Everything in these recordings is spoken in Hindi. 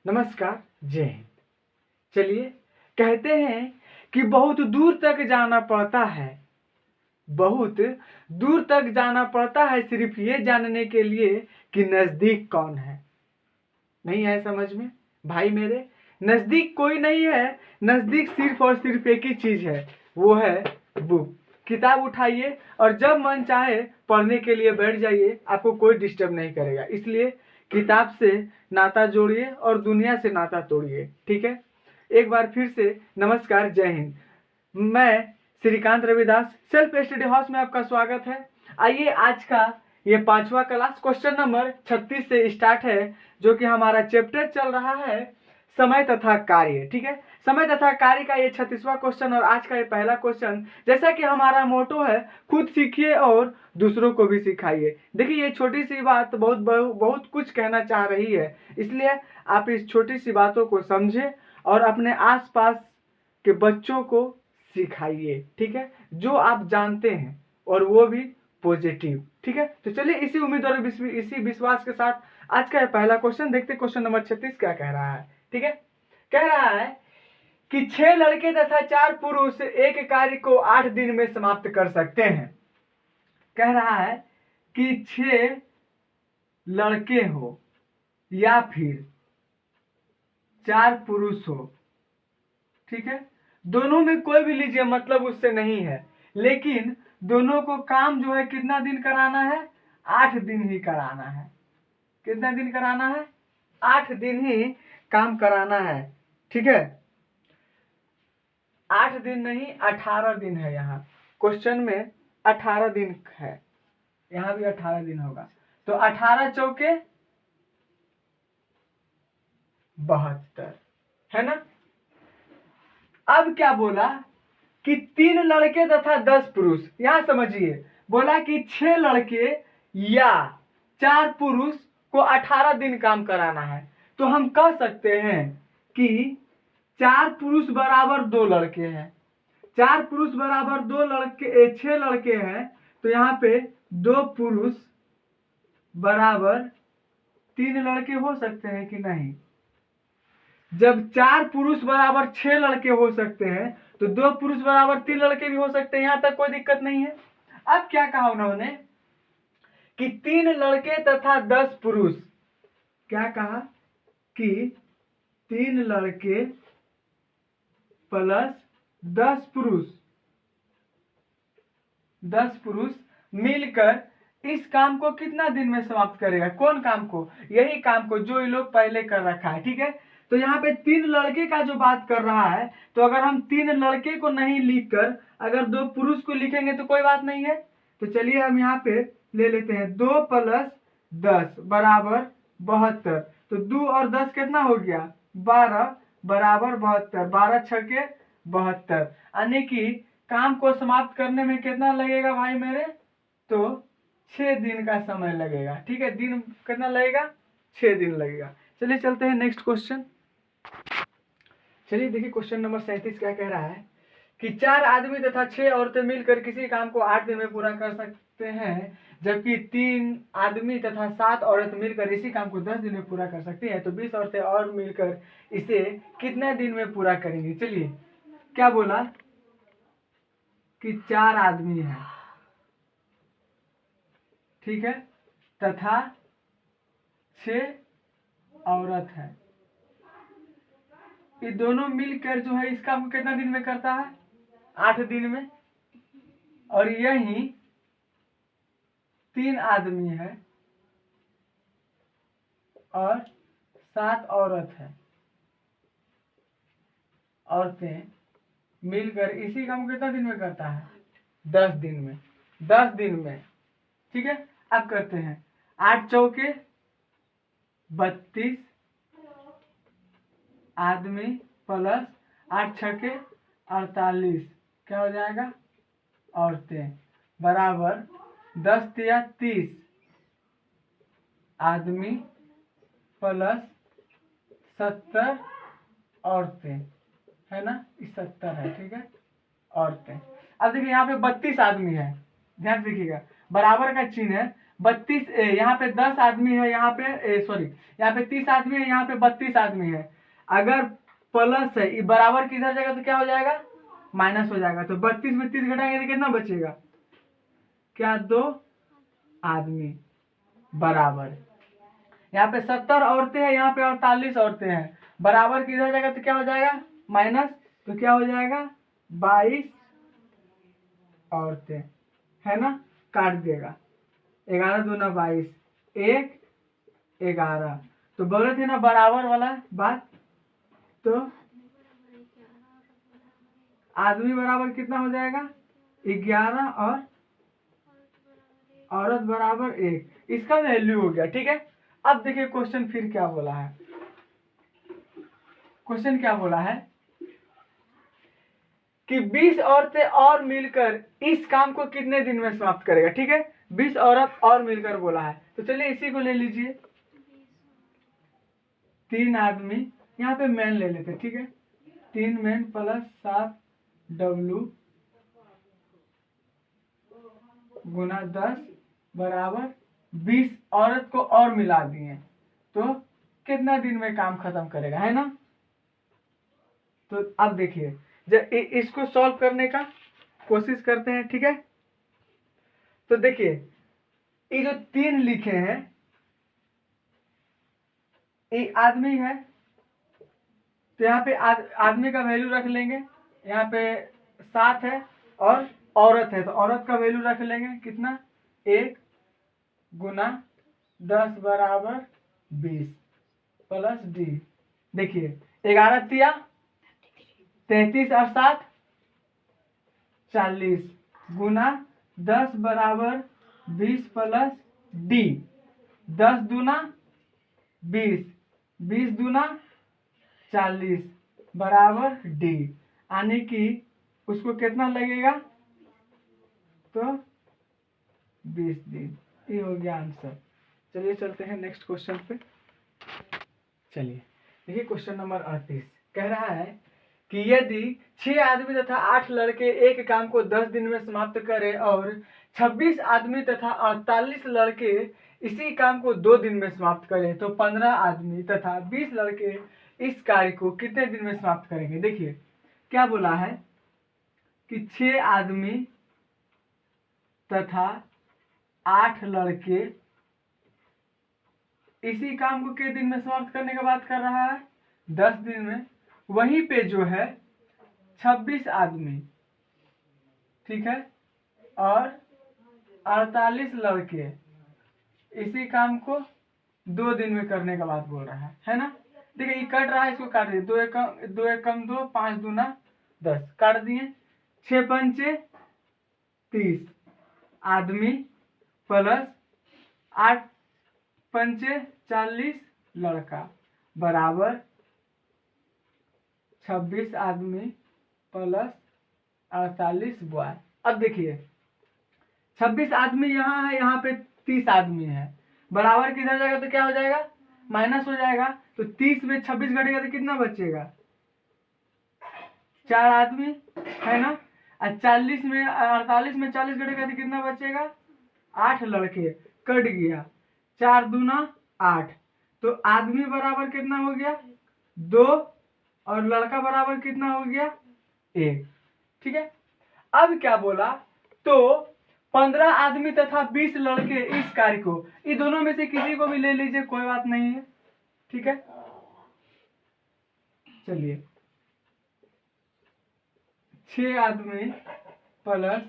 नमस्कार, जय हिंद। चलिए, कहते हैं कि बहुत दूर तक जाना पड़ता है, बहुत दूर तक जाना पड़ता है सिर्फ ये जानने के लिए कि नज़दीक कौन है। नहीं आए समझ में भाई मेरे? नज़दीक कोई नहीं है, नज़दीक सिर्फ और सिर्फ एक ही चीज़ है, वो है बुक। किताब उठाइए और जब मन चाहे पढ़ने के लिए बैठ जाइए, आपको कोई डिस्टर्ब नहीं करेगा। इसलिए किताब से नाता जोड़िए और दुनिया से नाता तोड़िए। ठीक है, एक बार फिर से नमस्कार, जय हिंद। मैं Shrikant Ravidas, self study house में आपका स्वागत है। आइए, आज का ये 5वां क्लास क्वेश्चन नंबर 36 से स्टार्ट है, जो कि हमारा चैप्टर चल रहा है समय तथा कार्य। ठीक है, समय तथा कार्य का ये 36वां क्वेश्चन और आज का ये पहला क्वेश्चन। जैसा कि हमारा मोटो है, खुद सीखिए और दूसरों को भी सिखाइए। देखिए, ये छोटी सी बात बहुत कुछ कहना चाह रही है, इसलिए आप इस छोटी सी बातों को समझें और अपने आसपास के बच्चों को सिखाइए। ठीक है, जो आप जानते हैं और वो भी पॉजिटिव। ठीक है, तो चलिए इसी उम्मीद और इसी विश्वास के साथ आज का पहला क्वेश्चन देखते। क्वेश्चन नंबर 36 क्या कह रहा है? ठीक है, कह रहा है कि 6 लड़के तथा 4 पुरुष एक कार्य को 8 दिन में समाप्त कर सकते हैं। कह रहा है कि 6 लड़के हो या फिर 4 पुरुष हो, ठीक है, दोनों में कोई भी लीजिए, मतलब उससे नहीं है, लेकिन दोनों को काम जो है कितना दिन कराना है? 8 दिन ही कराना है। कितना दिन कराना है? 8 दिन ही काम कराना है। ठीक है, 8 दिन नहीं, 18 दिन है। यहाँ क्वेश्चन में 18 दिन है, यहाँ भी 18 दिन होगा। तो 18 चौके 72 है ना। अब क्या बोला कि 3 लड़के तथा 10 पुरुष। यहां समझिए, बोला कि 6 लड़के या 4 पुरुष को 18 दिन काम कराना है। तो हम कह सकते हैं कि 4 पुरुष बराबर 2 लड़के हैं, 4 पुरुष बराबर 2 लड़के, 6 लड़के हैं। तो यहाँ पे 2 पुरुष बराबर 3 लड़के हो सकते हैं कि नहीं? जब 4 पुरुष बराबर 6 लड़के हो सकते हैं, तो 2 पुरुष बराबर 3 लड़के भी हो सकते हैं। यहां तक कोई दिक्कत नहीं है। अब क्या कहा उन्होंने कि 3 लड़के तथा 10 पुरुष। क्या कहा कि 3 लड़के प्लस 10 पुरुष, 10 पुरुष मिलकर इस काम को कितना दिन में समाप्त करेगा? कौन काम को? यही काम को जो ये लोग पहले कर रखा है। ठीक है, तो यहाँ पे 3 लड़के का जो बात कर रहा है, तो अगर हम 3 लड़के को नहीं लिखकर अगर 2 पुरुष को लिखेंगे तो कोई बात नहीं है। तो चलिए हम यहाँ पे ले लेते हैं 2 प्लस 10 बराबर 72। तो 2 और 10 कितना हो गया? 12 बराबर 72। 12 छके 72, यानी कि काम को समाप्त करने में कितना लगेगा भाई मेरे? तो 6 दिन का समय लगेगा। ठीक है, दिन कितना लगेगा? 6 दिन लगेगा। चलिए चलते हैं नेक्स्ट क्वेश्चन। चलिए देखिए, क्वेश्चन नंबर 37 क्या कह रहा है कि 4 आदमी तथा 6 औरतें मिलकर किसी काम को 8 दिन में पूरा कर सकते हैं, जबकि 3 आदमी तथा 7 औरत मिलकर इसी काम को 10 दिन में पूरा कर सकती है। तो 20 औरतें और मिलकर इसे कितने दिन में पूरा करेंगी? चलिए, क्या बोला कि 4 आदमी हैं, ठीक है, तथा 6 औरत है। ये दोनों मिलकर जो है इस काम को कितना दिन में करता है? 8 दिन में। और यही 3 आदमी है और 7 औरत है, औरतें मिलकर इसी काम को कितना दिन में करता है? 10 दिन में। 10 दिन में। ठीक है, अब करते हैं 8 चौके 32 आदमी प्लस 8 छके 48, क्या हो जाएगा? औरतें बराबर 10 तिया 30 आदमी प्लस 70 औरतें, है ना, 70 है। ठीक है, औरतें। अब देखिए यहाँ पे 32 आदमी है, ध्यान देखिएगा, बराबर का चिन्ह है, 32, यहाँ पे 10 आदमी है, यहाँ पे सॉरी यहाँ पे 30 आदमी है, यहाँ पे 32 आदमी है। अगर प्लस है, ये बराबर किधर जाएगा तो क्या हो जाएगा, माइनस हो जाएगा। तो 32 में 30 घटाएंगे तो कितना बचेगा, क्या 2 आदमी बराबर। यहाँ पे 70 औरतें हैं, यहाँ पे 48 औरतें हैं, बराबर किधर जाएगा तो क्या हो जाएगा, माइनस। तो क्या हो जाएगा 22 औरतें, है ना, काट देगा। 11 दूना 22, 1 11। तो बोले थे ना बराबर वाला बात। तो आदमी बराबर कितना हो जाएगा 11 और औरत बराबर 1, इसका वैल्यू हो गया। ठीक है, अब देखिए क्वेश्चन फिर क्या बोला है। क्वेश्चन क्या बोला है कि 20 औरतें और मिलकर इस काम को कितने दिन में समाप्त करेगा। ठीक है, 20 औरत और मिलकर बोला है, तो चलिए इसी को ले लीजिए। 3 आदमी, यहाँ पे मैन ले लेते, ठीक है, 3 मैन प्लस 7 डब्लू गुना 10 बराबर 20 औरत को और मिला दिए, तो कितना दिन में काम खत्म करेगा, है ना। तो अब देखिए, जब इसको सॉल्व करने का कोशिश करते हैं। ठीक है, तो देखिए ये जो 3 लिखे हैं, ये आदमी है, तो यहाँ पे आदमी का वैल्यू रख लेंगे। यहाँ पे 7 है और औरत है, तो औरत का वैल्यू रख लेंगे कितना, 1 गुना 10 बराबर 20 प्लस डी। देखिए 11 तिया 33 और 7 40 गुना 10 बराबर 20 प्लस डी। 10 दूना 20, 20 दूना 40 बराबर डी, यानी कि उसको कितना लगेगा, तो 20 दिन। ये हो गया आंसर। चलिए चलते हैं नेक्स्ट क्वेश्चन पे। चलिए देखिए क्वेश्चन नंबर 38 कह रहा है कि यदि 6 आदमी तथा 8 लड़के एक काम को 10 दिन में समाप्त करें और 26 आदमी तथा 48 लड़के इसी काम को 2 दिन में समाप्त करें, तो 15 आदमी तथा 20 लड़के इस कार्य को कितने दिन में समाप्त करेंगे। देखिए क्या बोला है कि 6 आदमी तथा 8 लड़के इसी काम को कितने दिन में समाप्त करने की बात कर रहा है, 10 दिन में। वहीं पे जो है 26 आदमी, ठीक है, और 48 लड़के इसी काम को 2 दिन में करने का बात बोल रहा है ना। देखिए ये कट रहा है, इसको काट दिए, 2 एकम 2, 5 दूना 10, काट दिए। 6 पंचे 30 आदमी प्लस 8 पंचे 40 लड़का बराबर 26 आदमी प्लस 48 बॉय। अब देखिए 26 आदमी यहाँ है, यहाँ पे 30 आदमी है, बराबर किधर जाएगा तो क्या हो जाएगा, माइनस हो जाएगा। तो 30 में 26 घटेगा तो कितना बचेगा, 4 आदमी, है ना। और 40 में 48 में 40 घटेगा तो कितना बचेगा, 8 लड़के, कट गया, 4 दूना 8। तो आदमी बराबर कितना हो गया 2 और लड़का बराबर कितना हो गया 1। ठीक है, अब क्या बोला, तो 15 आदमी तथा 20 लड़के इस कार्य को, ये दोनों में से किसी को भी ले लीजिए, कोई बात नहीं है। ठीक है, चलिए 6 आदमी प्लस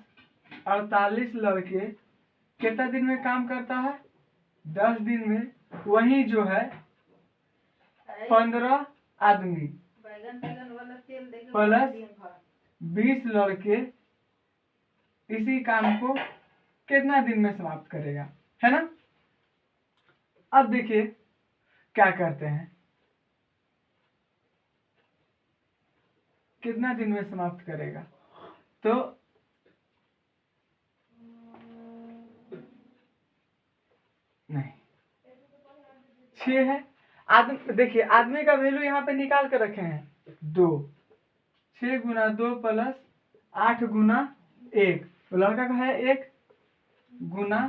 48 लड़के कितना दिन में काम करता है, 10 दिन में। वही जो है 15 आदमी प्लस 20 लड़के इसी काम को कितना दिन में समाप्त करेगा, है ना। अब देखिए क्या करते हैं, कितना दिन में समाप्त करेगा, तो नहीं 6 है। आदमी, देखिए आदमी का वैल्यू यहाँ पे निकाल कर रखे हैं 2, 6 गुना 2 प्लस 8 गुना 1, तो लड़का का है 1 गुना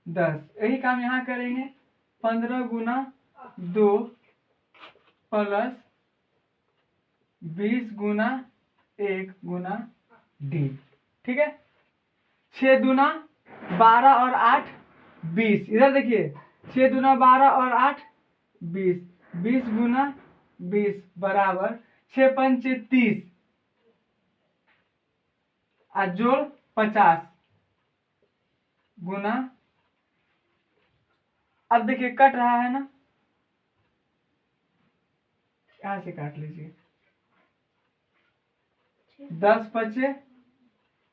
10। यही काम यहाँ करेंगे, 15 गुना 2 प्लस 20 गुना 1 गुना डी। ठीक है, 6 दूना 12 और 8 20। इधर देखिए, 6 दूना 12 और 8 20। 20 गुना 20 बराबर 6 पंचे 30 और जोड़ 50 गुना। अब देखिए कट रहा है ना, यहां से काट लीजिए। 10 पचे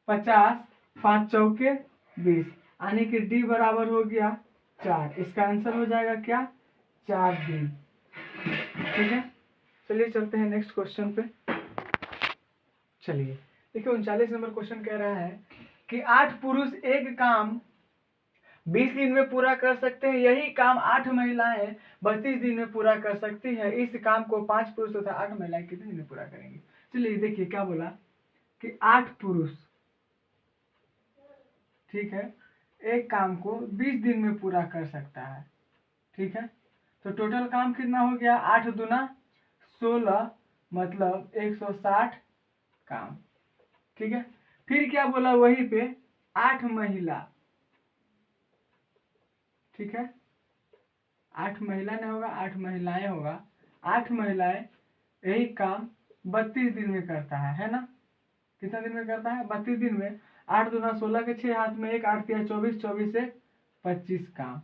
50, 5 चौके 20, यानी कि डी बराबर हो गया 4। इसका आंसर हो जाएगा क्या, 4 डी। ठीक है, चलिए चलते हैं नेक्स्ट क्वेश्चन पे। चलिए देखिए 39 नंबर क्वेश्चन कह रहा है कि 8 पुरुष एक काम 20 दिन में पूरा कर सकते हैं, यही काम 8 महिलाएं 32 दिन में पूरा कर सकती है। इस काम को 5 पुरुष तथा 8 महिलाएं कितने दिन में पूरा करेंगे। चलिए देखिए क्या बोला कि 8 पुरुष, ठीक है, एक काम को 20 दिन में पूरा कर सकता है। ठीक है, तो टोटल काम कितना हो गया, 8 दूना 16, मतलब 160 काम। ठीक है, फिर क्या बोला वहीं पे 8 महिला। ठीक है, 8 महिला नहीं होगा, 8 महिलाएं होगा। 8 महिलाएं यही काम 32 दिन में करता है ना। कितना दिन में करता है, 32 दिन में। 8 दूना 16 के 6 हाथ में 1, 8 तिया 24, 24 से 25 काम।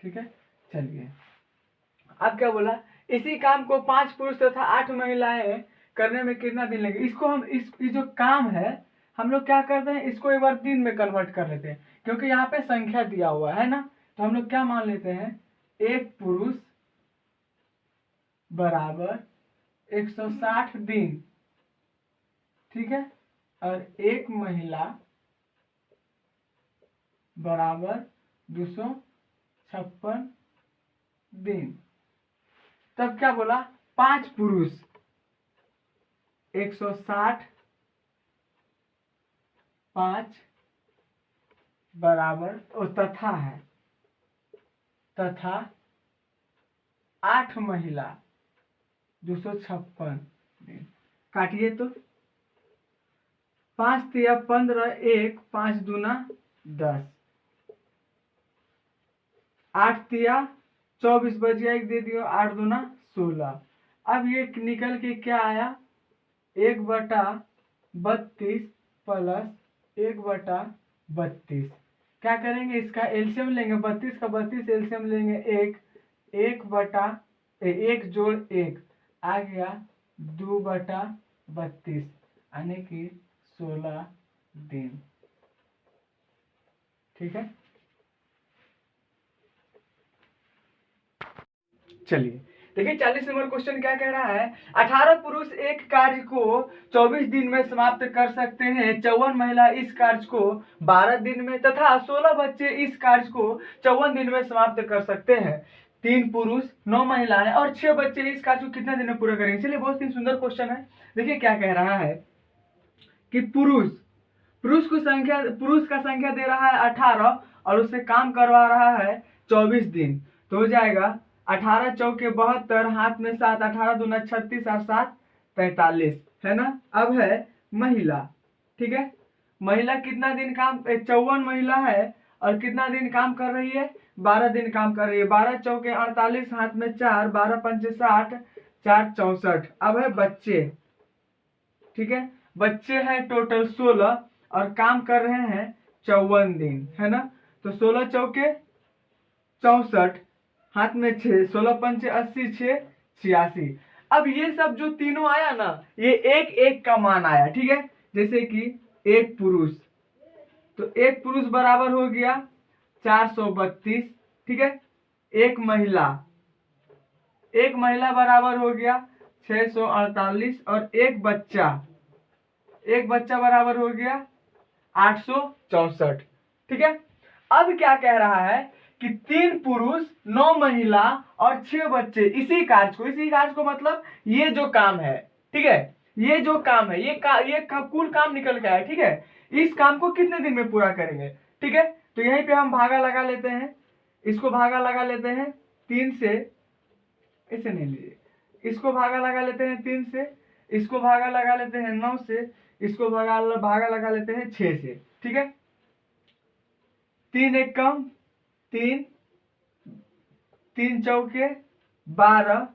ठीक है, चलिए अब क्या बोला, इसी काम को 5 पुरुष तथा 8 महिलाएं करने में कितना दिन लगेगा। इसको हम इस जो काम है हम लोग क्या करते हैं, इसको एक बार दिन में कन्वर्ट कर लेते हैं, क्योंकि यहाँ पे संख्या दिया हुआ है ना। तो हम लोग क्या मान लेते हैं, एक पुरुष बराबर 160 दिन। ठीक है, और एक महिला बराबर 256 दिन। तब क्या बोला, 5 पुरुष 160 5 बराबर तथा है, तथा 8 महिला 256 दिन। काटिए तो 5 तिया 15, 1 5 दूना 10, 8 तिया 24 बजिया 1 दे दियो, 8 दूना 16। अब ये निकल के क्या आया, 1/32 प्लस 1/32। क्या करेंगे, इसका एलसीएम लेंगे, 32 का 32 एलसीएम लेंगे, 1 जोड़ 1 आ गया 2/32, यानी कि 16 दिन। ठीक है, चलिए देखिए 40 नंबर क्वेश्चन क्या कह रहा है, 18 पुरुष एक कार्य को 24 दिन में समाप्त कर सकते हैं, 54 महिला इस कार्य को 12 दिन में, तथा 16 बच्चे इस कार्य को 54 दिन में समाप्त कर सकते हैं। 3 पुरुष 9 महिलाएं और 6 बच्चे इस कार्य को कितने दिन में पूरा करेंगे। चलिए बहुत ही सुंदर क्वेश्चन है। देखिए क्या कह रहा है कि पुरुष का संख्या दे रहा है 18 और उससे काम करवा रहा है 24 दिन। तो हो जाएगा 18 चौके 72, हाथ में 7, 18 दूना 36 और 7 45, है ना। अब है महिला। ठीक है, महिला कितना दिन काम, 54 महिला है और कितना दिन काम कर रही है, 12 दिन काम कर रही है। 12 चौके 48, हाथ में 4, 12 पंचे 60, 4 64। अब है बच्चे। ठीक है, बच्चे हैं टोटल 16 और काम कर रहे हैं 54 दिन, है ना। तो 16 चौके 64, हाथ में 6, 16 पंचे 80, 6 86। अब ये सब जो तीनों आया ना, ये एक एक का मान आया। ठीक है, जैसे कि एक पुरुष, तो एक पुरुष बराबर हो गया 432। ठीक है, एक महिला बराबर हो गया 648 और एक बच्चा बराबर हो गया 864। ठीक है, अब क्या कह रहा है कि 3 पुरुष 9 महिला और 6 बच्चे इसी कार्य को मतलब ये जो काम है, ठीक है, ये जो काम है, कुल काम निकल के आया। ठीक है, इस काम को कितने दिन में पूरा करेंगे। ठीक है, तो यहीं पे हम भागा लगा लेते हैं, इसको भागा लगा लेते हैं 3 से, ऐसे नहीं लीजिए, इसको भागा लगा लेते हैं 3 से, इसको भागा लगा लेते हैं 9 से, इसको भागा लगा लेते हैं 6 से। ठीक है, 3 एक कम 3, 3 चौके 12,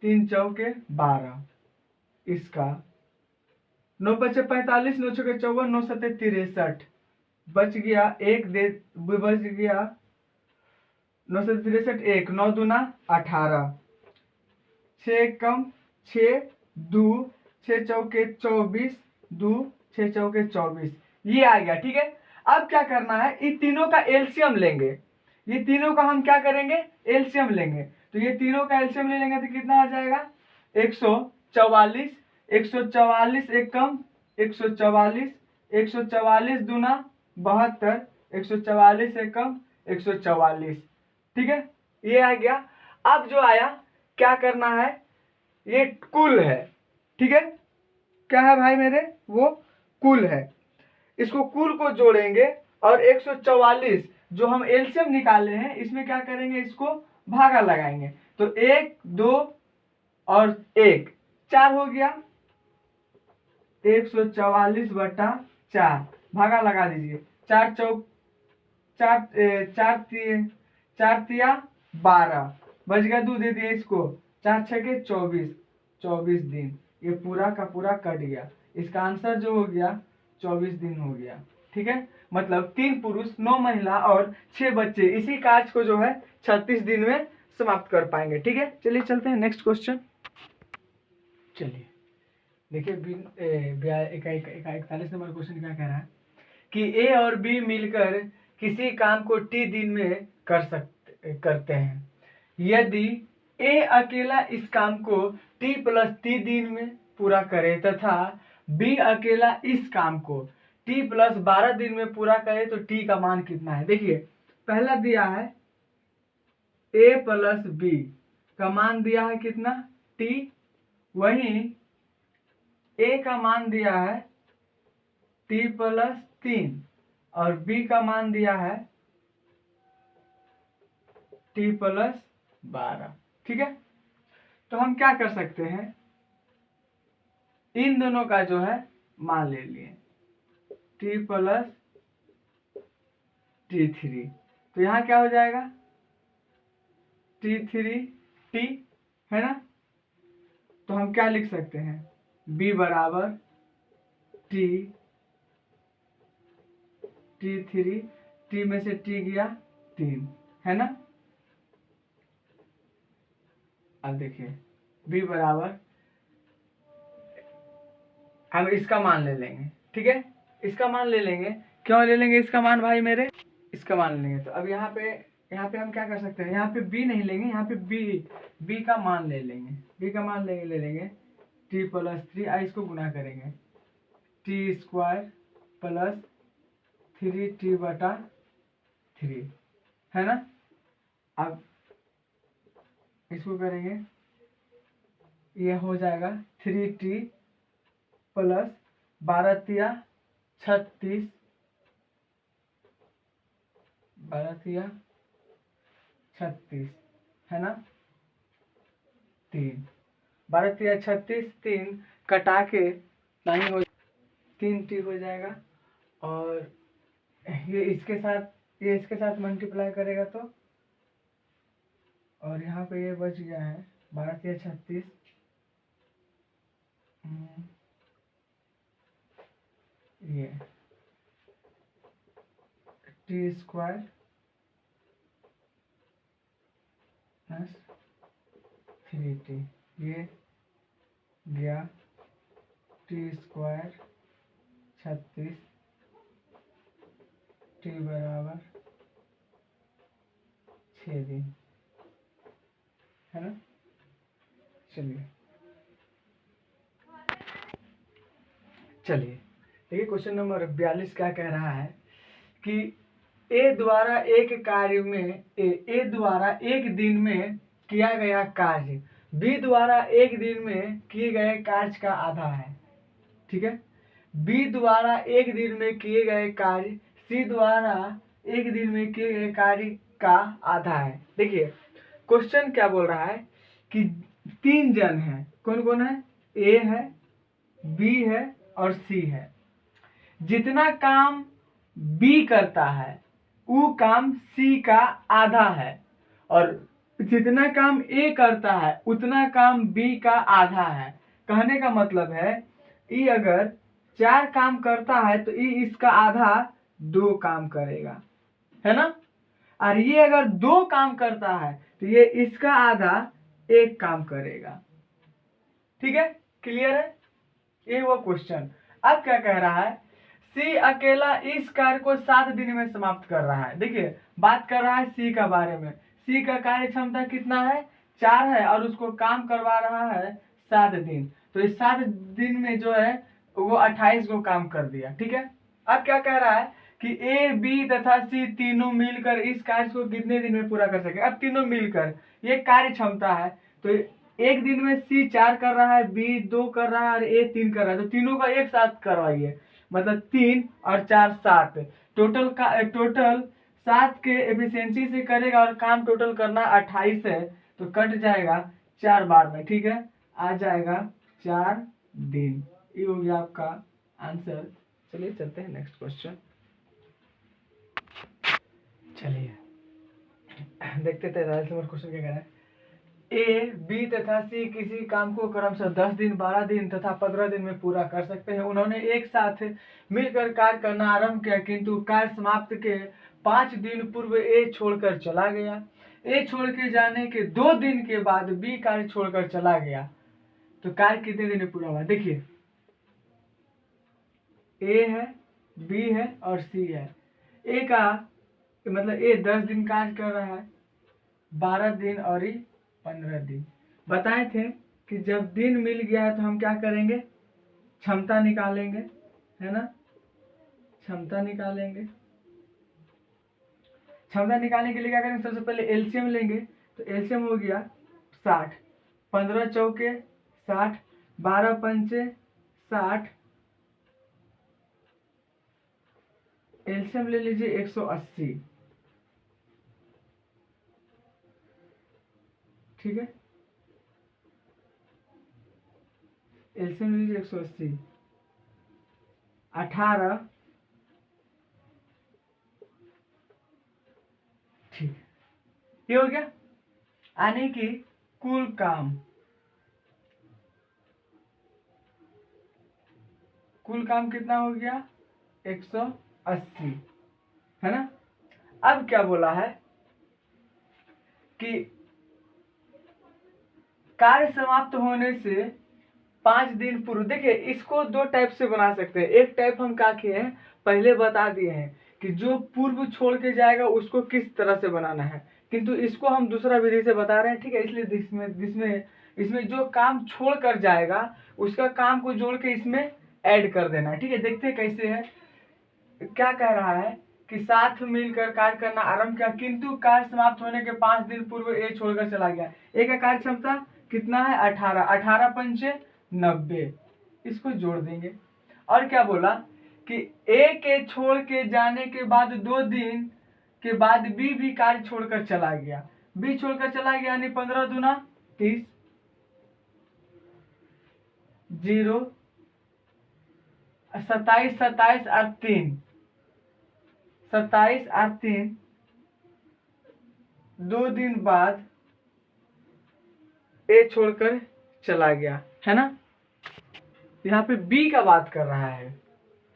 3 चौके 12, इसका 9 पचे 45, 9 छके 54, 9 सत्ते 63, बच गया एक दे, बच गया 9 से 63, 1 9 दूना 18, 6 कम 6, 2 6 चौके 24, 2 6 चौके 24, ये आ गया। ठीक है, अब क्या करना है, इन तीनों का एलसीएम लेंगे, ये तीनों का हम क्या करेंगे, एलसीएम लेंगे। तो ये तीनों का एलसीएम ले लेंगे तो कितना आ जाएगा, 144, 144 एक कम 144, 144 दूना 72, 144 एक कम 144। ठीक है, ये आ गया। अब जो आया क्या करना है, ये कुल है। ठीक है, क्या है भाई मेरे, वो कुल है, इसको कुल को जोड़ेंगे और 144 जो हम एलसीएम निकाले हैं इसमें क्या करेंगे, इसको भागा लगाएंगे। तो 1 2 और 1 4 हो गया, 144 बटा 4, भागा लगा दीजिए, 4 चौक 4 तिया 12, बच गया 2 दे दिए इसको, 4 छके 24, 24 दिन, ये पूरा का पूरा कट गया, इसका आंसर जो हो गया 24 दिन हो गया। ठीक है, मतलब 3 पुरुष 9 महिला और 6 बच्चे इसी कार्य को जो है 36 दिन में समाप्त कर पाएंगे। ठीक है, चलिए चलते हैं नेक्स्ट क्वेश्चन। चलिए देखिए 41 नंबर क्वेश्चन क्या कह रहा है कि ए और बी मिलकर किसी काम को टी दिन में करते हैं। यदि ए अकेला इस काम को टी प्लस टी दिन में पूरा करे तथा बी अकेला इस काम को टी प्लस 12 दिन में पूरा करे तो टी का मान कितना है। देखिए पहला दिया है ए प्लस बी का मान दिया है कितना, टी, वहीं ए का मान दिया है टी प्लस 3 और बी का मान दिया है टी प्लस 12। ठीक है, तो हम क्या कर सकते हैं, इन दोनों का जो है मान ले लिए, टी प्लस T3, तो यहां क्या हो जाएगा T3 टी, है ना। तो हम क्या लिख सकते हैं, B बराबर T3, T में से T गया 3, है ना। अब देखिए B बराबर, हम इसका मान ले लेंगे। ठीक है, इसका मान ले लेंगे, क्यों ले लेंगे इसका मान भाई मेरे, इसका मान ले लेंगे। तो अब यहाँ पे हम क्या कर सकते हैं, यहाँ पे B नहीं लेंगे, यहाँ पे B का मान ले लेंगे, B का मान ले लेंगे T प्लस 3, आई इसको गुना करेंगे, टी स्क्वायर प्लस 3T बटा 3, है ना। अब इसको करेंगे, ये हो जाएगा 3T प्लस 12 तिया 36, 12 तिया 36, है ना, 3, 12 तिया 36, 3 कटा के नहीं हो, 3T हो जाएगा और ये इसके साथ मल्टीप्लाई करेगा तो, और यहाँ पे ये बच गया है 12 तिया 36, ये टी स्क्वायर प्लस 3T, ये गया टी स्क्वायर 36, टी बराबर 6 दिन, है ना। चलिए देखिए क्वेश्चन नंबर 42 क्या कह रहा है कि ए द्वारा एक कार्य में ए द्वारा एक दिन में किया गया कार्य बी द्वारा एक दिन में किए गए कार्य का आधा है। ठीक है, बी द्वारा एक दिन में किए गए कार्य सी द्वारा एक दिन में किए गए कार्य का आधा है। देखिए क्वेश्चन क्या बोल रहा है कि 3 जन हैं, कौन कौन है, ए है, बी है और सी है। जितना काम बी करता है वो काम सी का आधा है, और जितना काम ए करता है उतना काम बी का आधा है। कहने का मतलब है ई अगर 4 काम करता है तो ई इसका आधा 2 काम करेगा, है ना। और ये अगर 2 काम करता है तो ये इसका आधा 1 काम करेगा। ठीक है, क्लियर है, ये वो क्वेश्चन। अब क्या कह रहा है, सी अकेला इस कार्य को 7 दिन में समाप्त कर रहा है। देखिए बात कर रहा है सी का बारे में। सी का कार्य क्षमता कितना है, 4 है, और उसको काम करवा रहा है 7 दिन। तो इस 7 दिन में जो है वो 28 को काम कर दिया। ठीक है, अब क्या कह रहा है कि ए बी तथा सी तीनों मिलकर इस कार्य को कितने दिन में पूरा कर सके। अब तीनों मिलकर ये कार्य क्षमता है, तो एक दिन में सी 4 कर रहा है, बी 2 कर रहा है और ए 3 कर रहा है, तो तीनों का एक साथ करवाइए। मतलब 3 और 4 7, टोटल 7 के एफिशिएंसी से करेगा और काम टोटल करना 28 है, तो कट जाएगा 4 बार में। ठीक है, आ जाएगा 4 दिन। ये हो गया आपका आंसर। चलिए चलते हैं नेक्स्ट क्वेश्चन। चलिए देखते थे 43 नंबर क्वेश्चन क्या कह रहा है। ए बी तथा सी किसी काम को क्रमशः 10 दिन 12 दिन तथा 15 दिन में पूरा कर सकते हैं। उन्होंने एक साथ मिलकर कार्य करना आरंभ किया, किंतु कार्य समाप्ति के 5 दिन पूर्व ए छोड़कर चला गया। ए छोड़ के जाने के 2 दिन के बाद बी कार्य छोड़कर चला गया, तो कार्य कितने दिन में पूरा हुआ। देखिए ए है, बी है और सी है। ए का मतलब ए 10 दिन कार्य कर रहा है, 12 दिन और 15 दिन। बताए थे कि जब दिन मिल गया है तो हम क्या करेंगे, क्षमता निकालेंगे, है ना। क्षमता निकालेंगे, क्षमता निकालने के लिए क्या करेंगे, सबसे पहले एलसीएम लेंगे। तो एलसीएम हो गया 60, 15 चौके 60, 12 पंचे 60, एलसीएम ले लीजिए 180। ठीक है, एलसीएम ले लीजिए 180, 18, ठीक, ये हो गया। यानी कि कुल काम कितना हो गया, 180, है ना। अब क्या बोला है कि कार्य समाप्त होने से 5 दिन पूर्व। देखिए इसको 2 टाइप से बना सकते हैं। एक टाइप हम क्या किए हैं, पहले बता दिए हैं कि जो पूर्व छोड़ के जाएगा उसको किस तरह से बनाना है, किंतु इसको हम दूसरा विधि से बता रहे हैं। ठीक है, इसलिए इसमें जो काम छोड़ कर जाएगा उसका काम को जोड़ के इसमें ऐड कर देना है। ठीक है, देखते हैं कैसे है। क्या कह रहा है कि साथ मिलकर कार्य करना आरंभ किया, किंतु कार्य समाप्त होने के 5 दिन पूर्व ए छोड़कर चला गया। ए का कार्य क्षमता कितना है, 18, 18 पंचे 90, इसको जोड़ देंगे। और क्या बोला कि ए के छोड़ के जाने के बाद 2 दिन के बाद बी भी कार्य छोड़कर चला गया। बी छोड़कर चला गया यानी 15 दूना 30, 0, 27, 27 और 3, 27 और 3, 2 दिन बाद ए छोड़कर चला गया, है ना। यहाँ पे बी का बात कर रहा है,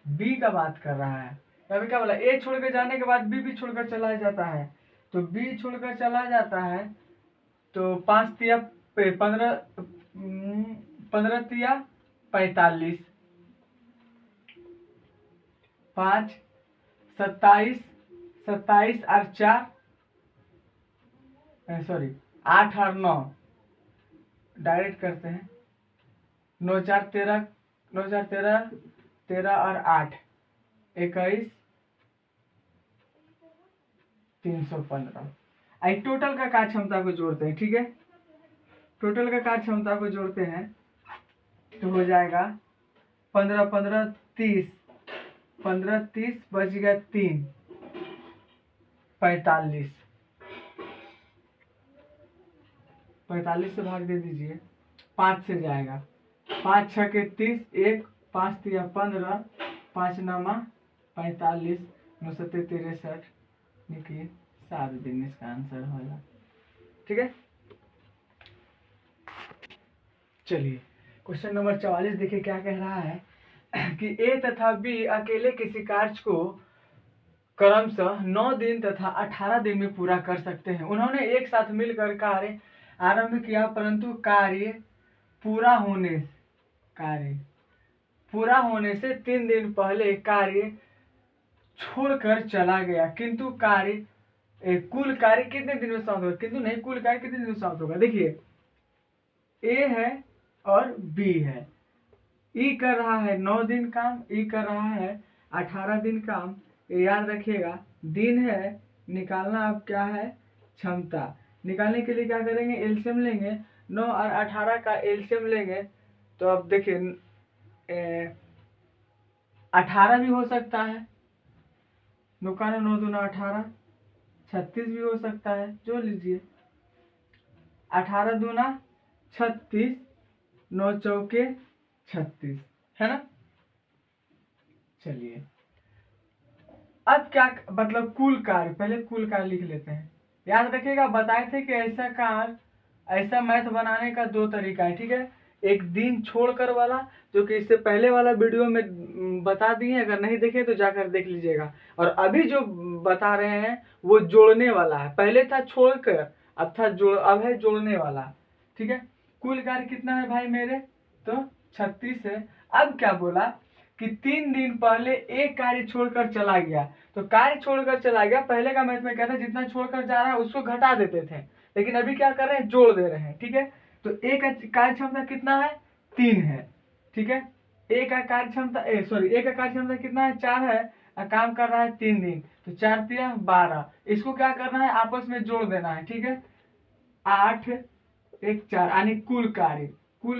बी का बात कर रहा है। यहाँ पे क्या बोला, ए छोड़कर जाने के बाद बी भी छोड़कर चला जाता है। तो बी छोड़कर चला जाता है तो 5 तिया 15, 15 तिया 45, 5, 27, 27 और 4, सॉरी 8 और 9 डायरेक्ट करते हैं। 9 4 13, 9 4 13, 13 और 8 21, 315। आई टोटल का कार्य क्षमता को जोड़ते हैं। ठीक है, टोटल का कार्य क्षमता को जोड़ते हैं तो हो जाएगा 15 15 30, 15 30 बच गया 3, 45, 45 से भाग दे दीजिए, 5 से जाएगा, 5 6 के 30, 1 5 3 15, 5 9 45, 9 7 63, देखिए 7 दिन इसका आंसर होगा। ठीक है, चलिए क्वेश्चन नंबर 44 देखिए क्या कह रहा है कि ए तथा बी अकेले किसी कार्य को क्रमशः 9 दिन तथा 18 दिन में पूरा कर सकते हैं। उन्होंने एक साथ मिलकर कार्य आरंभ किया, परंतु कार्य पूरा होने से 3 दिन पहले कार्य छोड़कर चला गया, किंतु कुल कार्य कितने दिन में समाप्त होगा, किंतु नहीं, कुल कार्य कितने दिन में समाप्त होगा। देखिए ए है और बी है, ई कर रहा है 9 दिन काम, ई कर रहा है 18 दिन काम। याद रखिएगा दिन है, निकालना अब क्या है, क्षमता। निकालने के लिए क्या करेंगे, एलसीएम लेंगे, 9 और 18 का एलसीएम लेंगे। तो अब देखिए 18 भी हो सकता है, 9 का 9 दूना 18, 36 भी हो सकता है, जो लीजिए 18 दूना 36, 9 चौके 36, है ना। चलिए अब क्या मतलब कुल कार्य, पहले कुल कार्य लिख लेते हैं। याद रखिएगा बताए थे कि ऐसा मैथ बनाने का 2 तरीका है। ठीक है, एक दिन छोड़कर वाला, जो कि इससे पहले वाला वीडियो में बता दिए, अगर नहीं देखे तो जाकर देख लीजिएगा। और अभी जो बता रहे हैं वो जोड़ने वाला है, पहले था छोड़कर, अब है जोड़ने वाला। ठीक है, कुल कार्य कितना है भाई मेरे, तो 36 है। अब क्या बोला कि 3 दिन पहले एक कार्य छोड़कर चला गया, तो कार्य छोड़कर चला गया, पहले का मैथ में क्या था, जितना छोड़कर जा रहा है उसको घटा देते थे, लेकिन अभी क्या कर रहे हैं, जोड़ दे रहे हैं। ठीक है, तो एक कार्य क्षमता कितना है, 3 है। ठीक है, एक का कार्य क्षमता कितना है, 4 है, और काम कर रहा है 3 दिन, तो 4 3 12, इसको क्या करना है, आपस में जोड़ देना है। ठीक है, 8 1 4, यानी कुल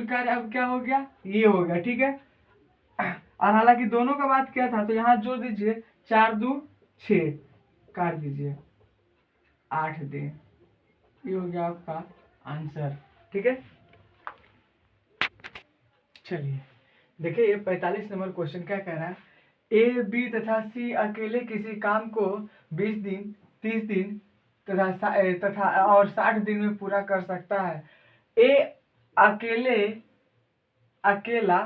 कार्य अब क्या हो गया, ये हो गया। ठीक है, और हालांकि दोनों का बात क्या था, तो यहाँ जोड़ दीजिए, 4 2 6, काट दीजिए 8 दिन, ये हो गया आपका आंसर। ठीक है, चलिए देखिए ये 45 नंबर क्वेश्चन क्या कह रहा है, ए बी तथा सी अकेले किसी काम को 20 दिन 30 दिन तथा और 60 दिन में पूरा कर सकता है। ए अकेला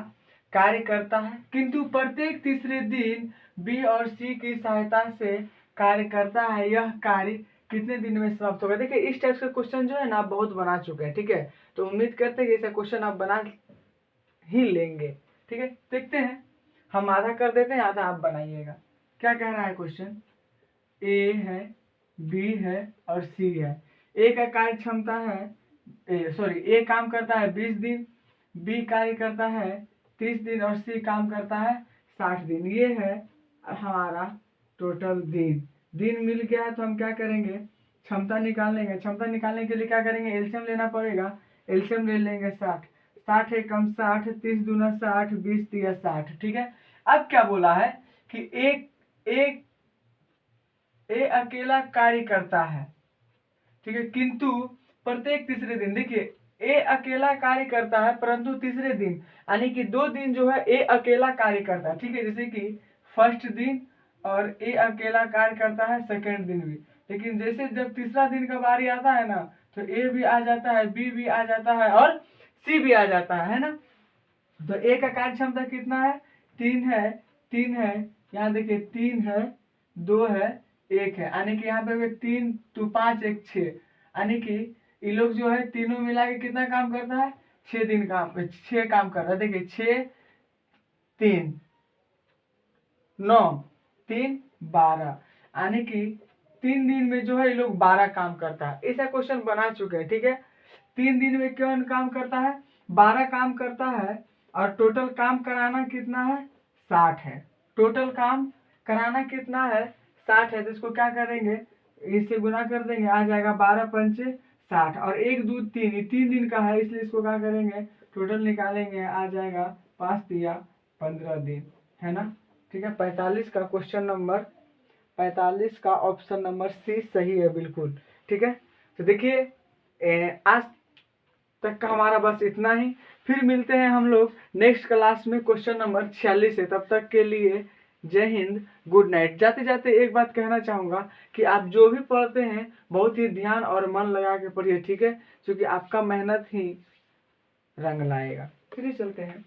कार्य करता है, किंतु प्रत्येक तीसरे दिन बी और सी की सहायता से कार्य करता है। यह कार्य कितने दिन में समाप्त होगा। देखिए इस टाइप के क्वेश्चन जो है ना आप बहुत बना चुके हैं। ठीक है, तो उम्मीद करते हैं कि ऐसा क्वेश्चन आप बना ही लेंगे। ठीक है, देखते हैं, हम आधा कर देते हैं, आधा आप बनाइएगा। क्या कह रहा है क्वेश्चन, ए है, बी है और सी है। ए का कार्य क्षमता है, ए काम करता है 20 दिन, बी कार्य करता है 30 दिन और सी काम करता है 60 दिन। ये है हमारा टोटल दिन मिल गया है। तो हम क्या करेंगे, क्षमता निकाल लेंगे। क्षमता निकालने के लिए क्या करेंगे, एलसीएम लेना पड़ेगा। एलसीएम ले लेंगे 60, 60 एकम 60, 30 दूना 60, 20 तिया 60। ठीक है, अब क्या बोला है कि ए अकेला कार्य करता है। ठीक है, किंतु प्रत्येक तीसरे दिन, देखिए ए अकेला कार्य करता है परंतु तीसरे दिन, यानी कि 2 दिन जो है ए अकेला कार्य करता है। ठीक है, जैसे कि फर्स्ट दिन, और ए अकेला कार्य करता है सेकेंड दिन भी। लेकिन जैसे जब तीसरा दिन का बारी आता है ना, तो ए भी आ जाता है, बी भी आ जाता है और सी भी आ जाता है ना। तो ए का कार्य क्षमता कितना है, 3 है, यहाँ देखिए 3 है, 2 है, 1 है, यानी कि यहाँ पे 3 2 5 1 6, यानी कि ये लोग जो है तीनों मिला के कितना काम करता है, 6 काम कर रहा है। देखिए 6 3 9 3 12, यानी कि 3 दिन में जो है ये लोग 12 काम करता है। ऐसा क्वेश्चन बना चुके हैं। ठीक है, 3 दिन में कौन काम करता है, 12 काम करता है, और टोटल काम कराना कितना है, 60 है। टोटल काम कराना कितना है, 60 है। तो इसको क्या करेंगे, इससे गुना कर देंगे, आ जाएगा 12 पंचे 60, और 1 2 3, 3 दिन का है, इसलिए इसको क्या करेंगे, टोटल निकालेंगे, आ जाएगा 5 तिया 15 दिन, है ना। ठीक है, 45 का क्वेश्चन नंबर 45 का ऑप्शन नंबर सी सही है बिल्कुल। ठीक है, तो देखिए आज तक का हमारा बस इतना ही। फिर मिलते हैं हम लोग नेक्स्ट क्लास में, क्वेश्चन नंबर 46 है। तब तक के लिए जय हिंद, गुड नाइट। जाते जाते एक बात कहना चाहूँगा कि आप जो भी पढ़ते हैं बहुत ही ध्यान और मन लगा के पढ़िए, ठीक है, क्योंकि आपका मेहनत ही रंग लाएगा। फिर चलते हैं।